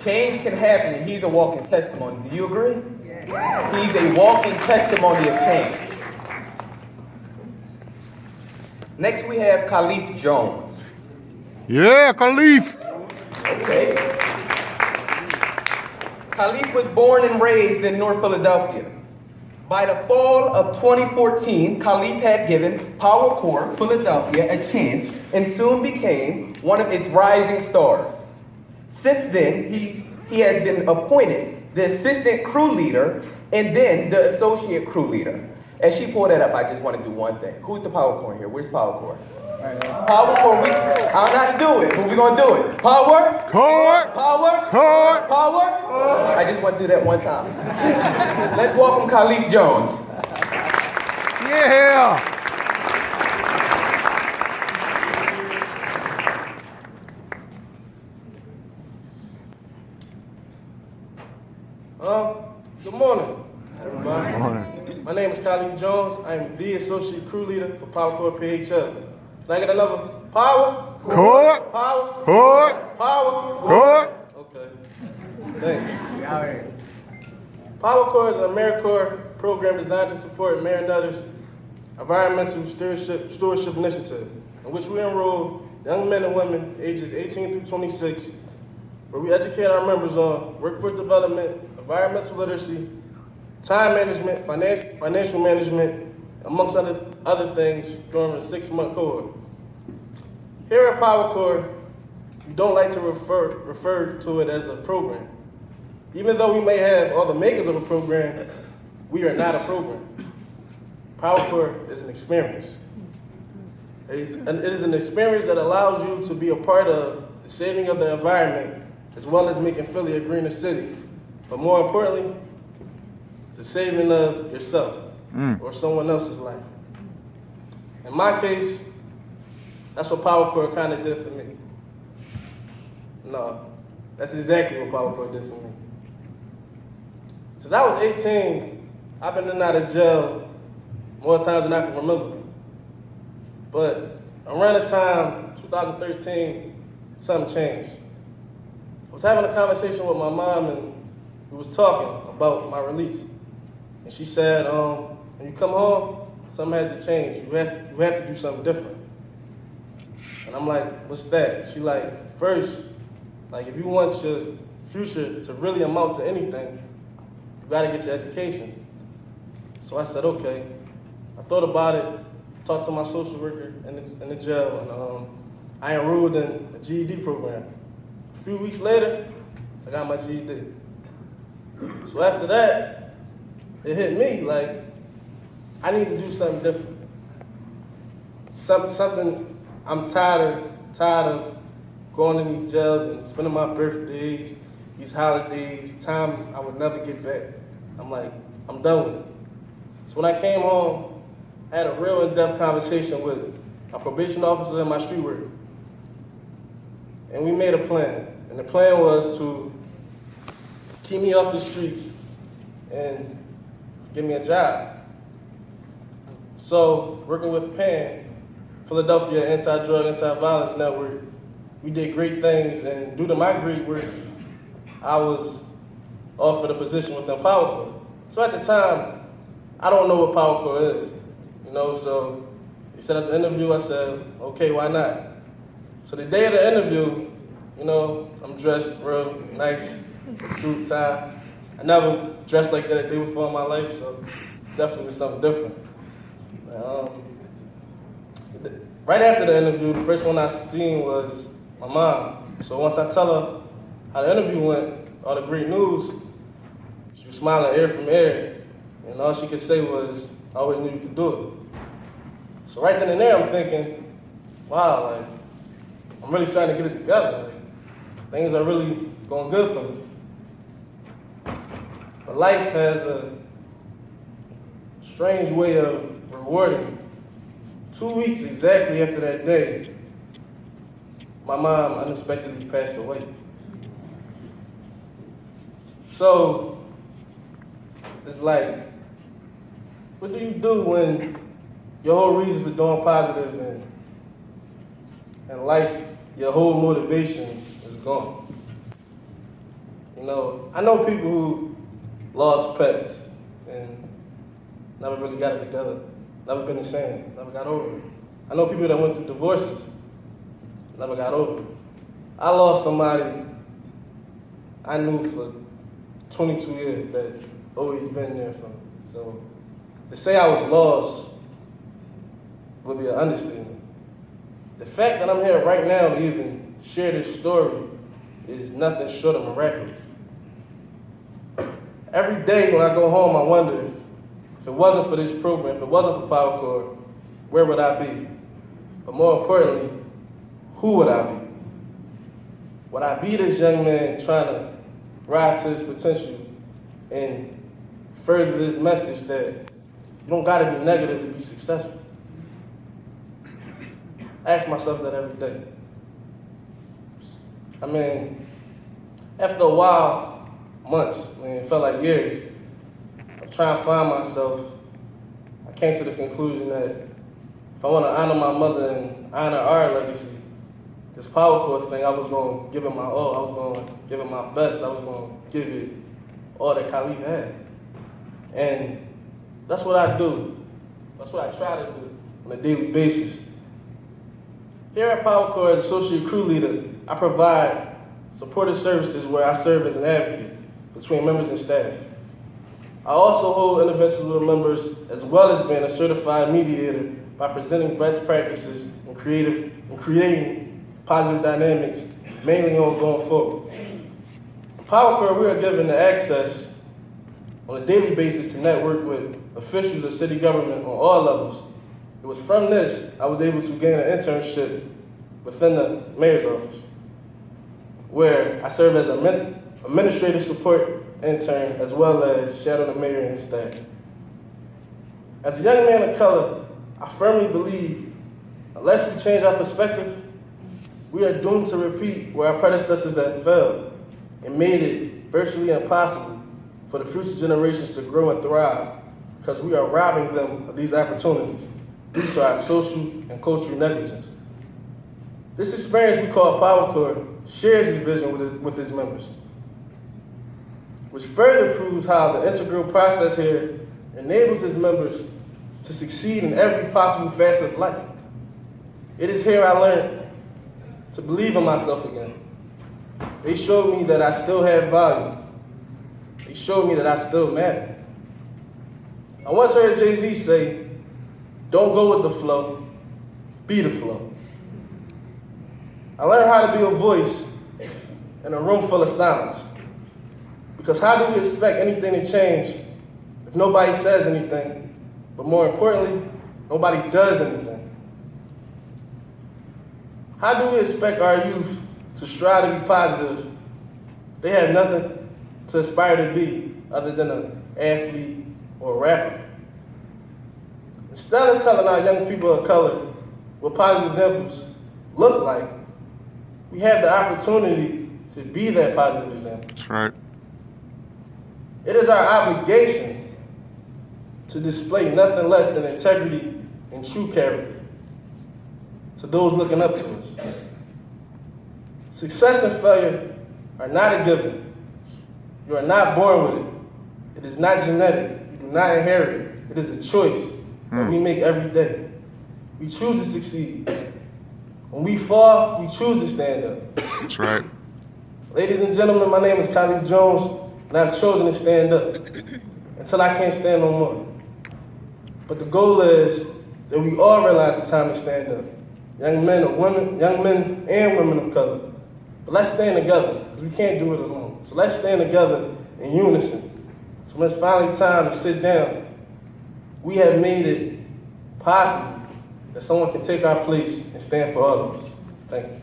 Change can happen, and he's a walking testimony. Do you agree? He's a walking testimony of change. Next, we have Kalef Jones. Yeah, Kalef. Okay. Kalef was born and raised in North Philadelphia. By the fall of 2014, Kalef had given Power Corps Philadelphia a chance and soon became one of its rising stars. Since then, he has been appointed the assistant crew leader and then the associate crew leader. As she pulled that up, I just want to do one thing. Who's the Power Corps here? Where's Power Corps? Power Corps, I don't know how to do it, but we're going to do it. Power Corps. Power Corps. Power. I just want to do that one time. Let's welcome Kalef Jones. Yeah. Good morning, everybody. Good morning. My name is Kalef Jones. I am the Associate Crew Leader for Power Corps PHL. Can I get another power? Corps. Power? Corps. Power? Corps. Okay. Thank you. Power Corps is an AmeriCorps program designed to support Marinetta's environmental stewardship initiative, in which we enroll young men and women ages 18 through 26, where we educate our members on workforce development, environmental literacy, time management, financial management, amongst other things during a 6-month cohort. Here at Power Corps, we don't like to refer to it as a program. Even though we may have all the makers of a program, we are not a program. Power Corps is an experience. It is an experience that allows you to be a part of the saving of the environment, as well as making Philly a greener city. But more importantly, the saving of yourself or someone else's life. In my case, that's what Power Corps kind of did for me. No, that's exactly what Power Corps did for me. Since I was 18, I've been in and out of jail more times than I can remember. But around the time, 2013, something changed. I was having a conversation with my mom and we was talking about my release. And she said, when you come home, something has to change. You have to do something different. And I'm like, what's that? She like, first, like if you want your future to really amount to anything, you gotta get your education. So I said, okay. I thought about it, talked to my social worker in the jail, and I enrolled in a GED program. A few weeks later, I got my GED. So after that, it hit me like, I need to do something different. Something I'm tired of going in these jails and spending my birthdays, these holidays, time I would never get back. I'm like, I'm done with it. So when I came home, I had a real in-depth conversation with my probation officer and my street worker. And we made a plan. And the plan was to keep me off the streets and give me a job. So, working with PAN, Philadelphia Anti-Drug, Anti-Violence Network, we did great things, and due to my great work, I was offered a position within Power Corps. So at the time, I don't know what Power Corps is, so he said at the interview, I said, okay, why not? So the day of the interview, I'm dressed real nice, suit, tie. I never dressed like that a day before in my life, so definitely was something different. Right after the interview, the first one I seen was my mom. So once I tell her how the interview went, all the great news, she was smiling ear from ear, and all she could say was, I always knew you could do it. So right then and there, I'm thinking, wow, I'm really starting to get it together. Things are really going good for me. But life has a strange way of rewarding you. 2 weeks exactly after that day, my mom unexpectedly passed away. So, it's like, what do you do when your whole reason for doing positive and life, your whole motivation is gone? You know, I know people who lost pets and never really got it together, never been the same, never got over it. I know people that went through divorces, never got over it. I lost somebody I knew for 22 years that always been there for me. So to say I was lost would be an understatement. The fact that I'm here right now to even share this story is nothing short of miraculous. Every day when I go home, I wonder, if it wasn't for this program, if it wasn't for Power Corps, where would I be? But more importantly, who would I be? Would I be this young man trying to rise to his potential and further this message that you don't gotta be negative to be successful? I ask myself that every day. I mean, after a while, months, it felt like years, of trying to find myself, I came to the conclusion that if I want to honor my mother and honor our legacy, this Power Corps thing, I was going to give it my all. I was going to give it my best. I was going to give it all that Kalef had. And that's what I do. That's what I try to do on a daily basis. Here at Power Corps, as Associate Crew Leader, I provide supportive services where I serve as an advocate between members and staff. I also hold interventions with members as well as being a certified mediator by presenting best practices and creating positive dynamics, mainly on going forward. Power Corps, we are given the access on a daily basis to network with officials of city government on all levels. It was from this I was able to gain an internship within the mayor's office, where I serve as an administrative support intern as well as shadow the mayor and his staff. As a young man of color, I firmly believe unless we change our perspective, we are doomed to repeat where our predecessors have failed and made it virtually impossible for the future generations to grow and thrive because we are robbing them of these opportunities due to our social and cultural negligence. This experience we call Power Corps shares his vision with his members, which further proves how the integral process here enables his members to succeed in every possible facet of life. It is here I learned to believe in myself again. They showed me that I still have value. They showed me that I still matter. I once heard Jay-Z say, "Don't go with the flow, be the flow." I learned how to be a voice in a room full of silence. Because how do we expect anything to change if nobody says anything, but more importantly, nobody does anything? How do we expect our youth to strive to be positive? They have nothing to aspire to be other than an athlete or a rapper. Instead of telling our young people of color what positive examples look like, we have the opportunity to be that positive example. That's right. It is our obligation to display nothing less than integrity and true character to those looking up to us. Success and failure are not a given. You are not born with it. It is not genetic. You do not inherit it. It is a choice that we make every day. We choose to succeed. When we fall, we choose to stand up. That's right. Ladies and gentlemen, my name is Kalef Jones, and I've chosen to stand up until I can't stand no more. But the goal is that we all realize it's time to stand up. Young men and women of color. But let's stand together, because we can't do it alone. So let's stand together in unison. So when it's finally time to sit down, we have made it possible that someone can take our place and stand for all of us. Thank you.